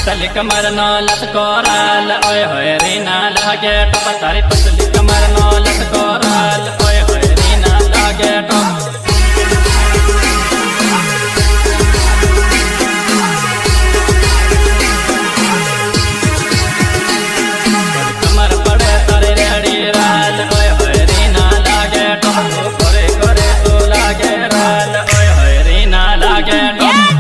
पतली कमर नो लटकोराल ओए होए रीना लागे टॉप तारी पतली कमर नो लटकोराल ओए होए रीना लागे टॉप कमर पड़े तारी रेडी राल ओए होए रीना लागे टॉप करे करे तो लागे राल ओए होए रीना लागे टॉप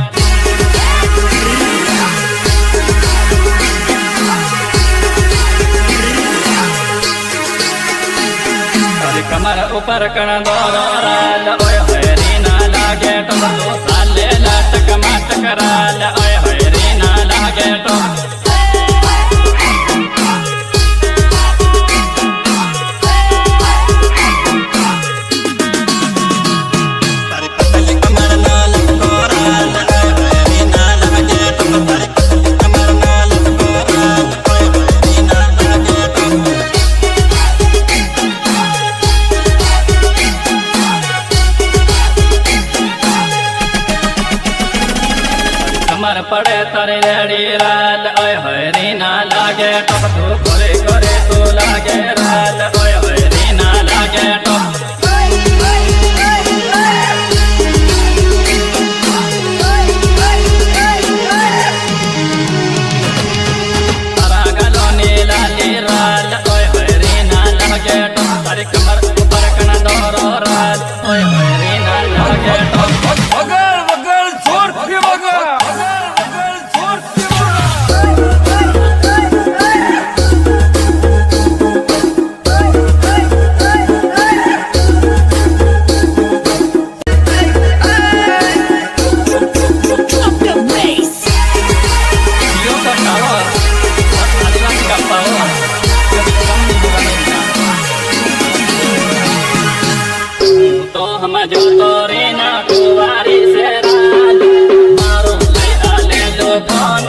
कमर ऊपर कण दोराल ओए होए रीना लागे टॉप साले लटक मटक राल ओए होए रीना लागे टॉप तारी पतली कमर नाल कोराल ओए होए रीना लागे टॉप तारी पतली कमर नाल कोराल ओए होए रीना लागे टॉप कमर पड़े तारे रेडी राल ओए होए रीना लागे टॉप तू करे करे तू लागे राल ओए होए रीना लागे टॉप तारा गलो नीला राल ओए होए रीना लागे टॉप तारी कमर ऊपर कण दोरो राल ओए होए रीना लागे टॉप वगल वगल जोर से वगल तो हम जो तोरे ना कुवारी से राल मारो ले आले जो फोन